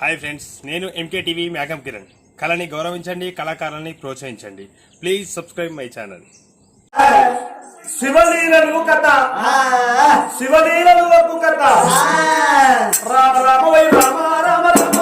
Hi friends, నేను MK TV మేఘం కిరణ్. కళని గౌరవించండి, కళాకారులని ప్రోత్సహించండి. Please subscribe my channel. శివలీలలు కథ, శివలీలలు ఒప్పు కథ. రామ రామ వై రామ రామ రామ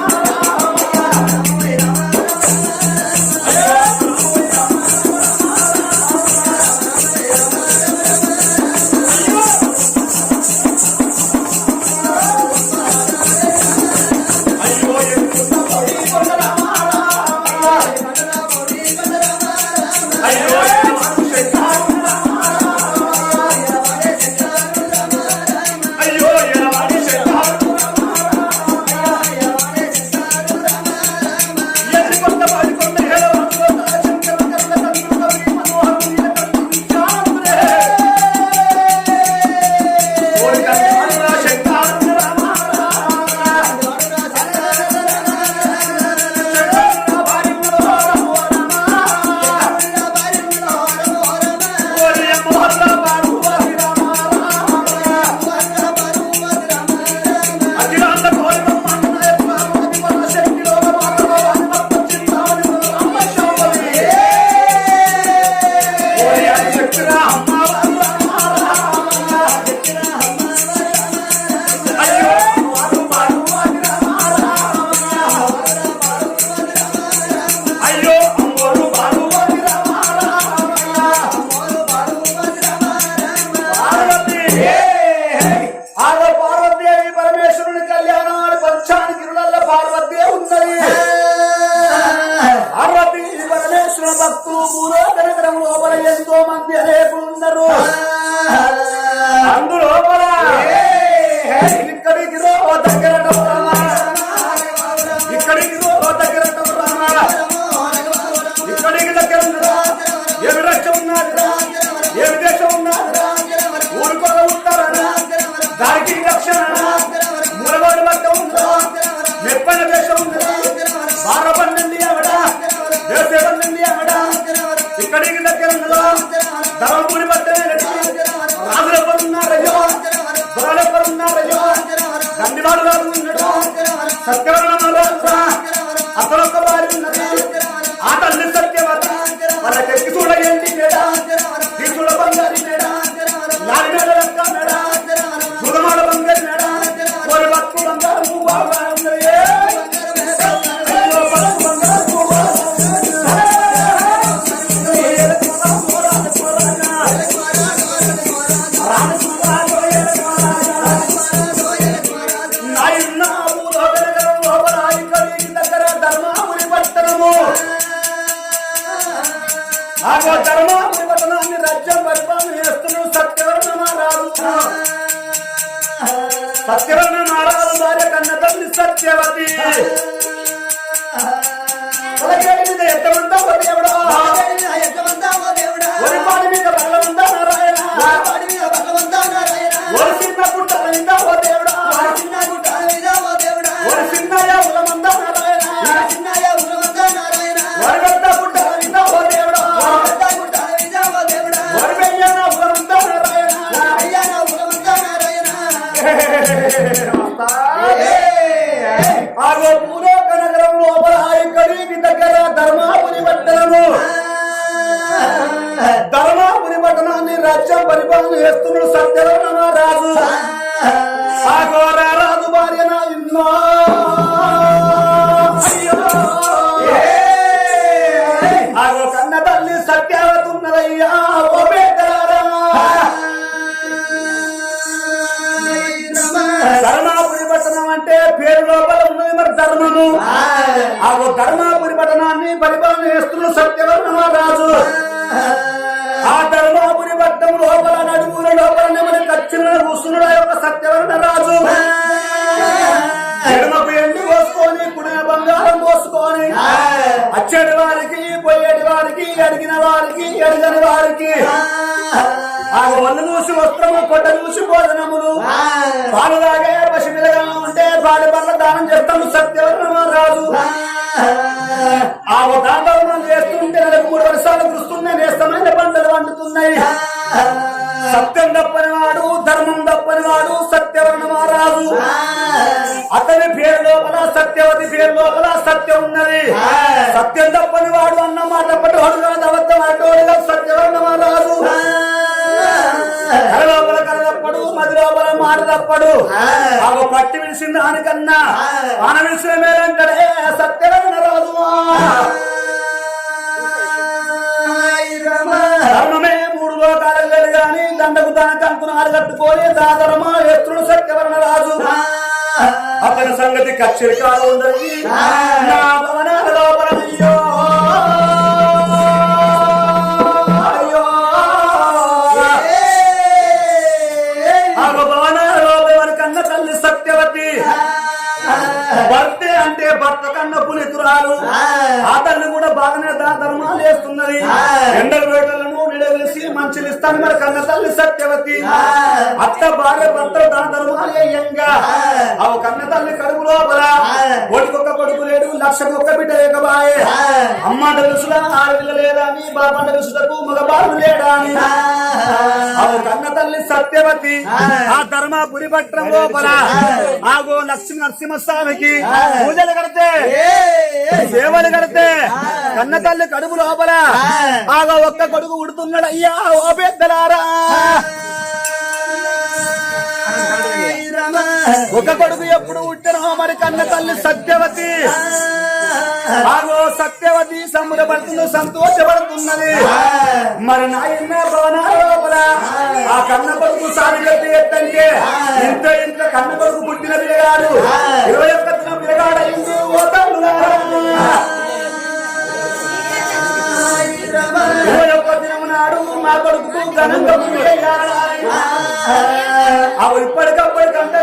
భక్తులు పూర్వకరం లోపల ఎంతో మంది అనేకులు ఉన్నారు. అందులోపల ఇక్కడికి దగ్గర ఇక్కడికి దగ్గర ఇక్కడికి దగ్గర ఏమి రక్ష ఉన్నది, ఏమి దేశం ఉన్నది, ఊరుకోల ఉంటారా, దానికి రక్షణ మూలవాడి వద్ద ఉందా, మెప్పన దేశం ఉన్నదా, బారపండి ఆవిడ దేశపండి ఆవిడ ఇక్కడికి దగ్గర ధర్మపురి పట్టణ రాజులు ఎవరున్నారయ్యో, దొరలు ఎవరున్నారయ్యో, గండివాడు గారు ఉన్నాడు, సత్యవరణ అతనొక్క వారి ఉన్నది. ఆ తల్లి సత్యవత వాళ్ళకెక్కి చూడయండి మేడా, తీసుల బంగారి మేడా, లాడి మేడ లెక్క మేడా, సుగమాడ బంగారి మేడా, కోరి భక్తు బంగారు బాగా ఉన్నది. ధర్మాపురి పట్టణాన్ని రాజ్యం పరిపాలన చేస్తున్నాడు సత్యవర్ణ మహారాజు. సత్యవర్ణ మహారాజు భార్య కన్న తల్లి సత్యవతి. ఎంతమంటావో దేవుడా, వరిపాడి మీద బలవంతా నారాయణ, వరి చిన్న గుట్ట విందావో దేవుడా, వరి చిన్నయ్య ఉలమందా నారాయణ, వరి పెద్ద గుట్ట విందావో దేవుడా, వరి వెయ్యన ఉలమందా నారాయణ. ఆగో పూలోక నగరం లోపల ఇక్కడికి దగ్గర ధర్మాపురి పట్టణము, ధర్మాపురి పట్టణాన్ని రాజ్యం పరిపాలన చేస్తున్నాడు సత్యవర్ణ మహారాజు. ఆగో రారాజు భార్య నా ఇన్నా ఆగో కన్న తల్లి సత్యావతి ఉన్నదయ్యా. ఓ పేదలారా, ధర్మాపురి పట్టణం అంటే పేరు లోపల ఉన్నది మరి ధర్మము. ఆగో ధర్మాపురి పట్టణాన్ని పరిపాలన చేస్తున్న సత్యవర్ణ మహారాజు. ఆ ధర్మాపురి పట్టణం లోపల నడుముల లోపల నెమలి కచ్చిన కూర్చున్నాడు ఆ యొక్క సత్యవర్ణ రాజు. ఎడమకు ఎండి పోసుకొని కుడిన బంగారం పోసుకొని అచ్చడి వారికి పోయేటి వారికి అడిగిన వారికి ఎడగని వారికి ఆ వల్లు చూసి వస్త్రము, కొట్ట చూసి భోజనములు, పాలు తాగే పసిపిల్లగా ఉంటే పాడి పట్ల దానం చేస్తాము సత్యవర్ణ మహారాజు. ఆ దానం చేస్తుంటే 3 వర్షాలు కురుస్తున్నాయి, నేస్తమైన పంటలు వండుతున్నాయి. సత్యం తప్పని వాడు, ధర్మం తప్పని వాడు సత్యవర్ణ మహారాజు. అతని పేరు లోపల సత్యవతి పేరు లోపల సత్యం ఉన్నది. సత్యం తప్పని వాడు అన్న మాట తప్పటివాడు కాదు, అబద్ధం అడ్డోడుగా సత్యవర్ణ రాదు. కళ లోపల కళ తప్పడు, మది లోపల మాట తప్పడు. అవి పట్టి విడిసిన దానికన్నా ఆన విడిసిన మేలంటాడే సత్యవర్ణ రాదు. ధర్మమే మూడు లోకాలకు లేదు గాని దండకు తన కంకునాలు కట్టుకొని దాదరమా ఎత్తుడు సత్యవర్ణ రాజు. అతని సంగతి కచ్చరికాలు ఉండదు. నా భవనాల లోపల అయ్యో అయ్యో ఆ భవనాల లోపల వారి కన్న తల్లి సత్యవతి. భర్త అంటే భర్త కన్న పులితురాలు. ఆ తల్లి కూడా బాగానే ధర్మాలు వేస్తున్నది. ఎండల వేటలను నిలవేసి మంచిలు ఇస్తాను మరి కన్న తల్లి సత్యవతి. అత్త భార్య భర్త ధర్మాలు వేయంగా ఆ కన్న తల్లి కడుపు లోపల ఒడికొక్క కొడుకు లేడు, లక్షకు ఒక్క బిడ్డ లేకబాయే. అమ్మ తెలుసులా ఆడపిల్ల లేదా అని, బాబా తెలుసుటకు మగబాబు లేడా అని ఆ కన్న తల్లి సత్యవతి ఆ ధర్మపురి పట్టణం లోపల ఆగో లక్ష్మీ నరసింహస్వామికి పూజలు కడితే సేవలు కడితే కన్న తల్లి కడుపు లోపల ఆగో ఒక్క కొడుకు ఉడుతున్నాడు. అయ్యా ఓ పెద్దలారా, ఒక కొడుకు ఎప్పుడు పుట్టినో మరి కన్న తల్లి సత్యవతి ఆగో సత్యవతి సంబరపడుతుంది, సంతోషపడుతున్నది. మరి నాయన భవనాల లోపల ఆ కన్న కొడుకు సారి కట్టి ఎత్తంటే ఇంత ఇంత కన్న కొడుకు పుట్టిన పిల్లగాడు 21 పిల్లగాడు అయింది. ఓ తల్లులారా, 21 దినం నాడు మా కొడుకు ఘనంగా అవి ఇప్పటికప్పటికంటే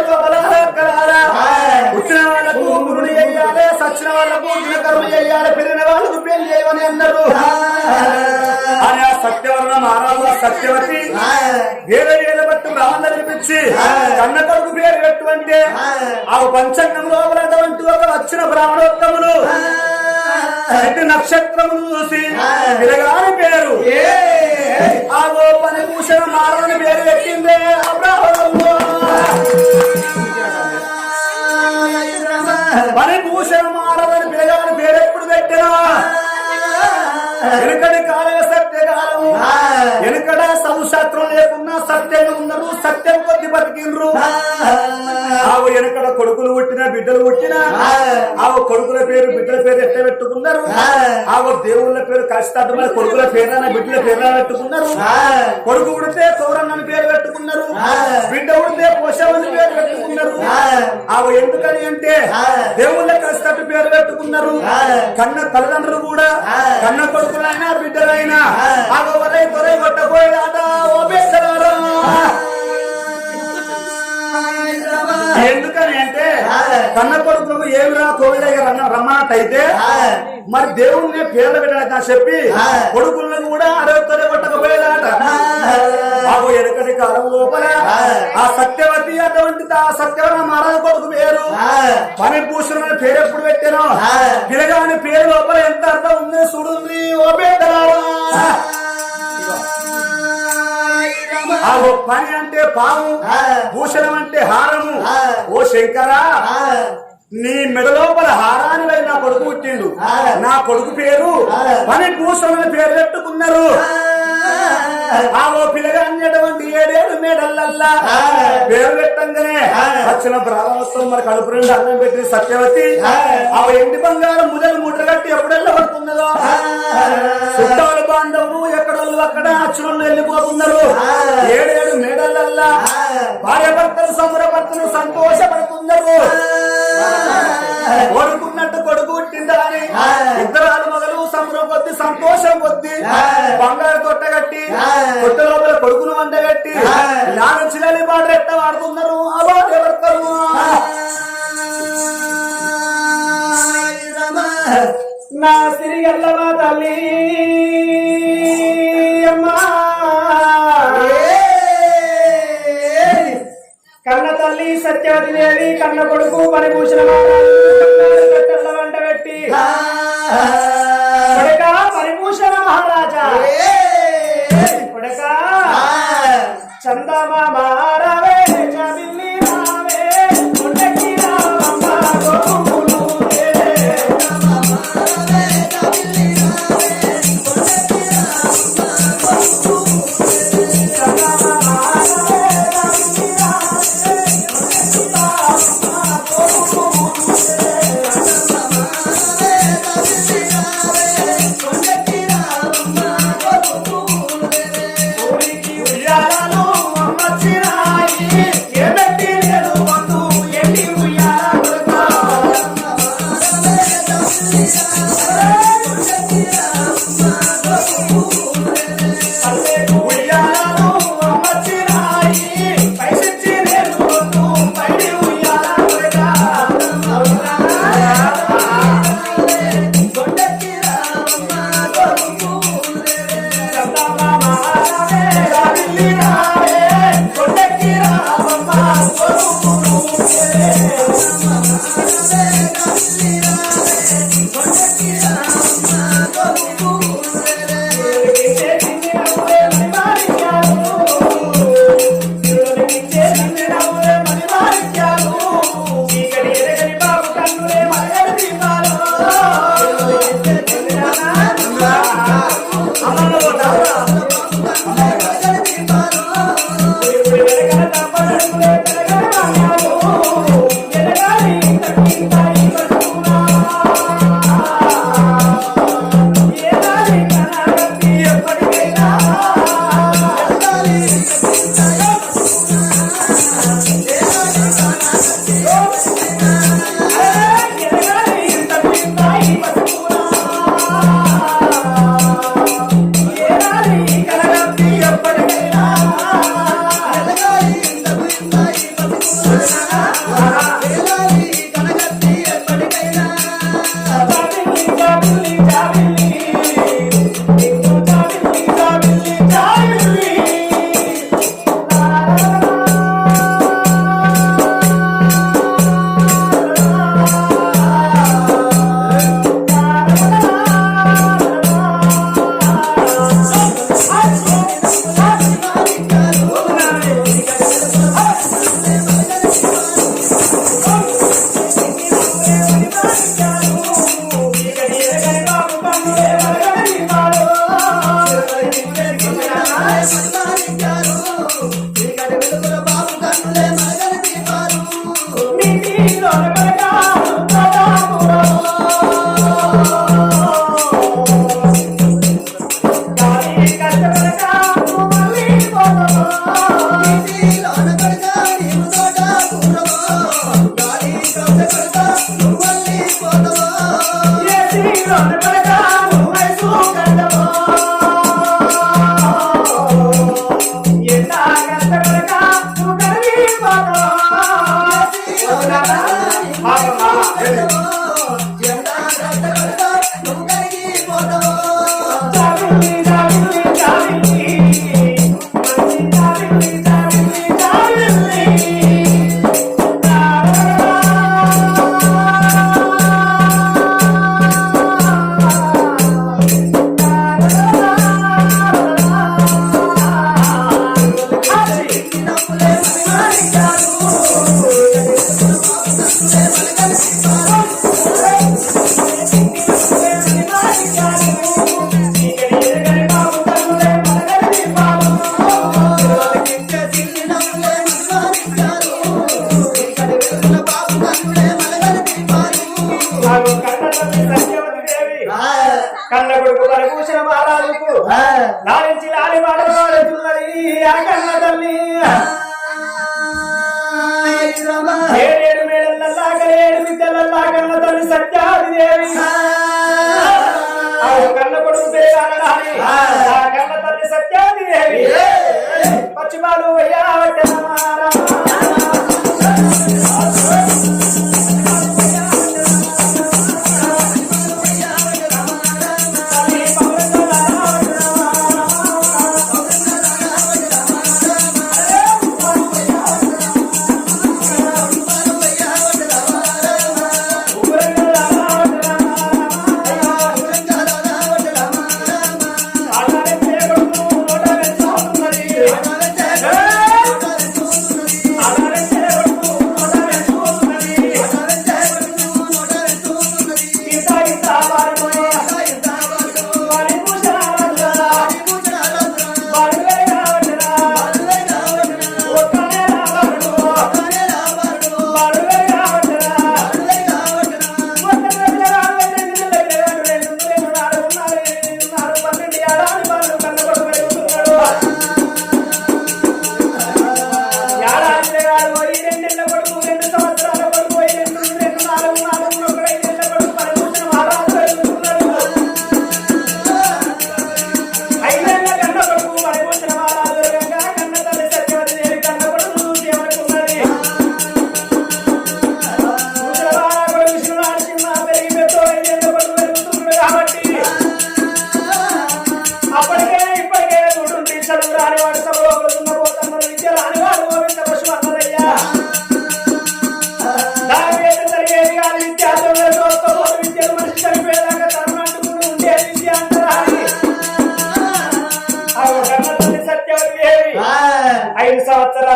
పుట్టిన వాళ్ళకు గురుని చెయ్యాలి, సచ్చిన వాళ్ళకు దినకర్మ చెయ్యాలి, పెరిగిన వాళ్ళకు పెళ్లి చేయమని అన్నారు. అని ఆ సత్యవర్ణ మహారాజు సత్యవతి వేల బట్టి బ్రాహ్మణ పిలిపించి కన్న కొడుకు పేరు పెట్టు అంటే ఆ పంచాంగం లోపల ఒక వచ్చిన బ్రాహ్మణోత్తములు నక్షత్రములు చూసి పిలగాని పేరు ఆ పని భూషణ మారని పేరు పెట్టిందే ఆ బ్రాహ్మణంలో. పని భూషణ మారని పిలగాని పేరు ఎప్పుడు పెట్టినా వెనుకటి కాలే సత్యకాలము. వెనుకడ సంశాస్త్రం లేకున్నా సత్యంగా ఉన్నారు, సత్యం కొద్ది బతికిండ్రు. ఆవు వెనుకడ కొడుకులు పుట్టిన బిడ్డలు పుట్టిన ఆవు కొడుకుల పేరు బిడ్డల పేరు ఎట్లా పెట్టుకున్నారు. ఆవు దేవుళ్ళ పేరు కష్టం మరి కొడుకుల పేరు బిడ్డల పేరు పెట్టుకున్నారు. కొడుకు ఉడితే సౌరన్నని పేరు పెట్టుకున్నారు, బిడ్డ ఉడితే పోషవని పేరు పెట్టుకున్నారు. ఆవు ఎందుకని అంటే దేవుళ్ళ కష్టం పేరు పెట్టుకున్నారు. కన్న తల్లిదండ్రులు కూడా కన్న కొడుకులైనా బిడ్డలైనా ఆగో వరై త్వరై కొట్టపోయేదాట. ఓ బెచ్చరారా, ఎందుకని అంటే కన్న కొడుకులకు ఏమిరా కోవిల రమ్మన్నట్టయితే మరి దేవుణ్ణి పేర్లు పెట్టాక చెప్పి కొడుకులను కూడా అరవై కొట్టకపోయేదాట. ఆగో వెనకటి కాలం లోపల ఆ సత్యవతి అటువంటి ఆ సత్యవతి మహారాజు కొడుకు పేరు పని భూషణ పేరు ఎప్పుడు పెట్టానో పిలగాని పేరు లోపల ఎంత అర్థం ఉంది చూడుంది. ఓ బేటరారా, ఆగో పని అంటే పాము, భూషణం అంటే హారము. ఓ శంకరా, నీ మెడ లోపల హారాన్ని నా కొడుకు పుట్టిండు, నా కొడుకు పేరు పని భూషణ పేరు పెట్టుకున్నారు. ఆగో పిల్లగా అన్నటువంటి 7 మేడల్లల్లా పేరు పెట్టంగానే వచ్చిన బ్రాహ్మణోత్సవం మరి కడుపు రెండు అన్నం పెట్టి సత్యవతి ఆ ఎండి బంగారం ముదలు ముద్ర కట్టి ఎప్పుడెళ్ళ పడుతున్నదో చుట్టాలు బాంధవులు ఎక్కడోళ్ళు అక్కడ అచ్చులు వెళ్ళిపోతున్నారు. 7 మేడల్లల్లా భార్య భర్తలు సంబరపడుతున్నారు, సంతోషపడుతున్నారు. కొడుకున్నట్టు కొడుకు పుట్టిందా అని ఇద్దరాలు మొదలు సంబరం కొద్ది సంతోషం కొద్ది బంగారు తొట్టగట్టి కొట్ట లోపల కొడుకును వండగట్టి నాలుగు పాట ఎట్ట వాడుతున్నారు. ఆ భార్య భర్తలు నా సిరిగల్లవా తల్లి అమ్మా కన్న తల్లి సత్యవతి దేవి కన్న కొడుకు పనిభూషణ వంట పెట్టి కొడక పరిభూషణ మహారాజా కొడక చందమామ రావే చవిల్లి రావే కొండకి రావమ్మ కన్న కొడుకు పరభూషణ మహారాజుకు లాలించి లాలి మాట్లాడుతున్నది ఆ కన్న తల్లి ఏడేడు మేడల్లాగా ఏడు విద్యలల్లా కన్న తల్లి సత్యాది దేవి కన్న కొడుకు పేరాలని ఆ కన్న తల్లి సత్యాది దేవి పశ్చిమాలు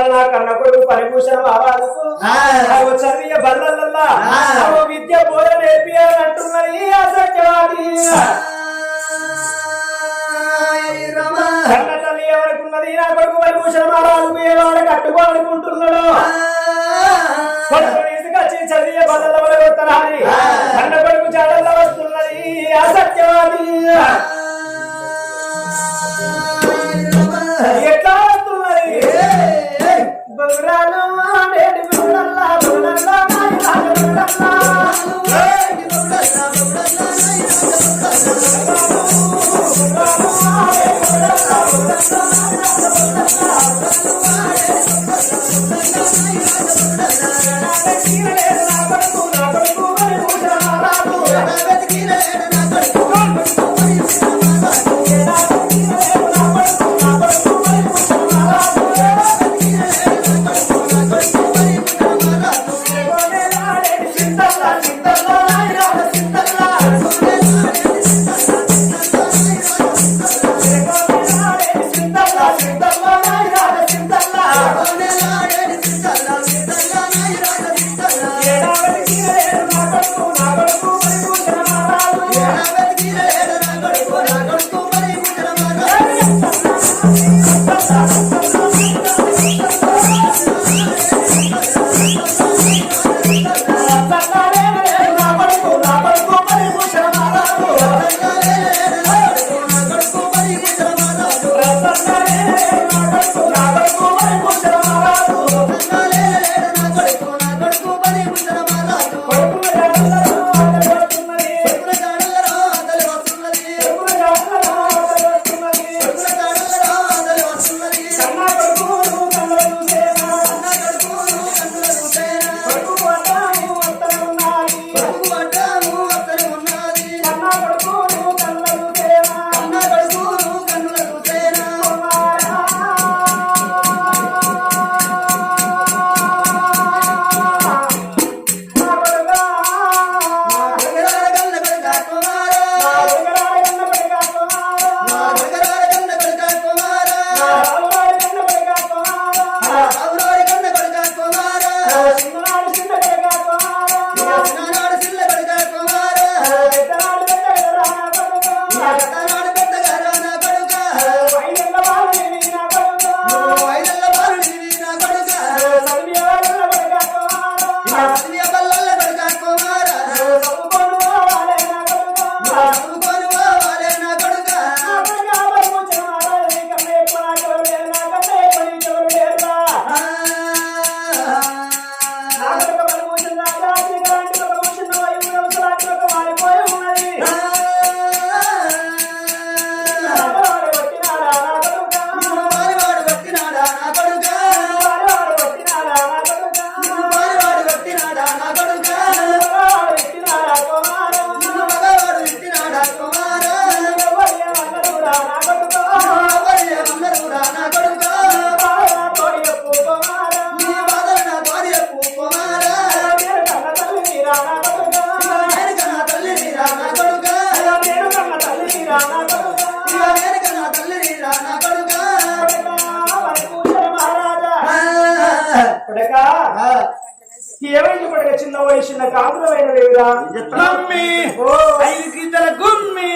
కావాలి నా కన్న కొడుకు పరిభూషణ బాబాలకు చదివే బల్లల్లా విద్య బోధ నేర్పియాలంటున్నది ఆ సత్యవాది కన్న తల్లి ఎవరికున్నది నా కొడుకు పరిభూషణ బాబాలకు ఏవాడు కట్టుకోవాలనుకుంటున్నాడు తీసుకొచ్చి చదివే బల్లల వస్తారని కన్న కొడుకు చాడల్లో వస్తున్నది ఆ సత్యవాది ఎట్లా వస్తున్నది బుర్రాలు నేటి బుర్రల్లా బుర్రల్లా బుర్రల్లా ఏమైంది పడక చిన్న వయసు కాపురమైన దేవుడా ఐదు గిద్దల గుమ్మి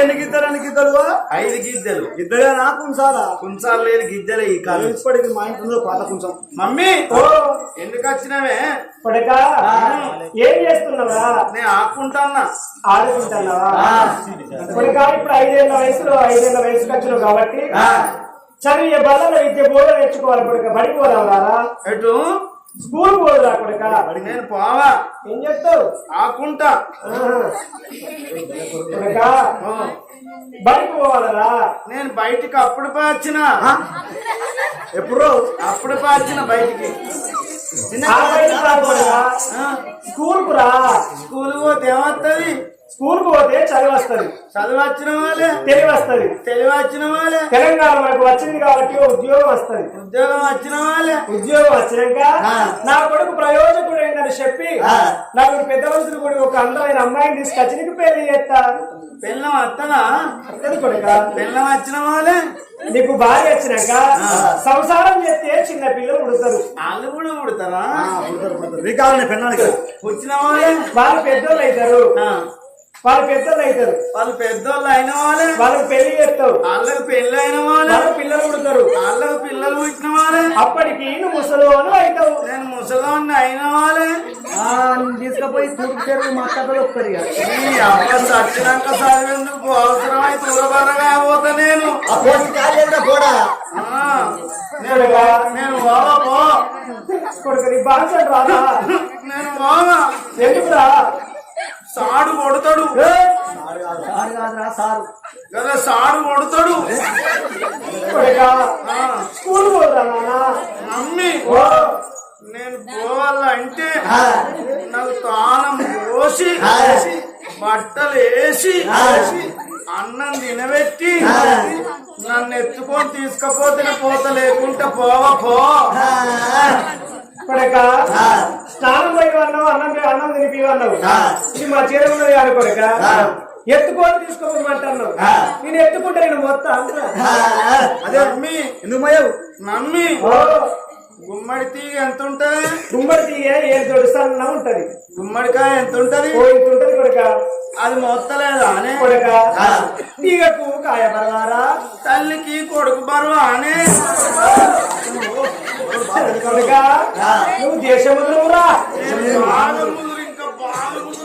ఎన్ని గిద్దలు ఎన్ని గిద్దలు 5 గిద్దలు ఇద్దరే నా కుంచాలా కుంచాలు లేని గిద్దలే ఈ కాలం ఇప్పటికి మా ఇంట్లో పాత కుంచం మమ్మీ ఎందుకు వచ్చినావే పడక ఏం చేస్తున్నావా నేను ఆడుకుంటానా ఆడుకుంటున్నావా పడక ఇప్పుడు 5 ఏళ్ల వయసులో 5 ఏళ్ల వయసుకి వచ్చినావు కాబట్టి చదివే బల్ల విద్య బోధ నేర్చుకోవాలి పడక బడికి పోదాం ఎటు స్కూల్ పోదురా కొడుక నేను పోవా ఏం చేస్తావు ఆకుంటా కొడుక బడికి పోవాలరా నేను బయటికి అప్పుడు వచ్చిన ఎప్పుడు అప్పుడు వచ్చిన బయటికి స్కూల్ కు రా స్కూల్ పోతే ఏమవుతుంది స్కూల్ కు పోతే చదివి వస్తుంది, చదువు వచ్చిన వాళ్ళే, తెలివి వస్తుంది. తెలివి వచ్చిన వాళ్ళే, తెలంగాణ మనకు వచ్చింది కాబట్టి ఉద్యోగం వస్తుంది. ఉద్యోగం వచ్చిన వాళ్ళే. ఉద్యోగం వచ్చినాక నా కొడుకు ప్రయోజకుడు ఏంటని చెప్పి నాకు పెద్ద మనుషులు కూడా ఒక అందమైన అమ్మాయిని తీసుకొచ్చి నీకు పెళ్లి చేస్తా. పిల్లం వస్తనా? అత్తది కొడుక. పిల్లం వచ్చిన వాళ్ళే. నీకు భార్య వచ్చినాక సంసారం చేస్తే చిన్న పిల్లలు పుడతారు. వాళ్ళు కూడా పుడతారా? రికాలని పెళ్ళాలి వచ్చిన వాళ్ళే. వాళ్ళు పెద్దోళ్ళు అవుతారు. వాళ్ళు పెద్దోళ్ళు అవుతారు. వాళ్ళు పెద్దోళ్ళు అయిన వాళ్ళే. వాళ్ళకి పెళ్లి చేస్తావు. వాళ్ళకి పెళ్లి అయిన వాళ్ళే. వాళ్ళకి పిల్లలు పుడతారు. వాళ్ళకి పిల్లలు పుట్టిన వాళ్ళే. అప్పటికి నువ్వు ముసలోను అవుతావు. నేను ముసలోని అయిన వాళ్ళే. తీసుకుపోయి తూర్పు మాట్లాడలు వస్తారు. ఈ అమ్మ చచ్చినాక చదివేందుకు అవసరమై దూరబరగా పోతా నేను. నేను బాగా పో. కొడుకు నీ బాగా రాదా? నేను బాగా ఎందుకురా? సాడు కొడతాడు కదా, సాడు కొడతాడు. స్కూల్ పోతా నాన్న. మమ్మీ నేను పోవాలంటే నాకు తాళం పోసి బట్టలు వేసి అన్నం తినబెట్టి నన్ను ఎత్తుకొని తీసుకపోతే పోత, లేకుంటే పోవ పో. కొడక స్నానం పోయి అన్నావు, అన్నం తినిపి అన్నావు. ఇది మా చీర ఉన్నది కాదు కొడక. ఎత్తుకొని తీసుకోమంటున్నావు. నేను ఎత్తుకుంటే నేను మొత్తం అదే మమ్మీ. ఎందుకు మమ్మీ గుమ్మడి తీగ ఎంత ఉంటది? గుమ్మడి తీగ ఏం తొడుస్తానన్నా ఉంటది. గుమ్మడికాయ ఎంత ఉంటది? ఇంత ఉంటది కొడక. అది మొత్తలేదా అనే కొడక? తీగకు కాయ బరవారా? తల్లికి కొడుకు బరువు అనే కొడక నువ్వు దేశముద్రురా. బాగా ముదురు, ఇంకా బాగా ముదురు.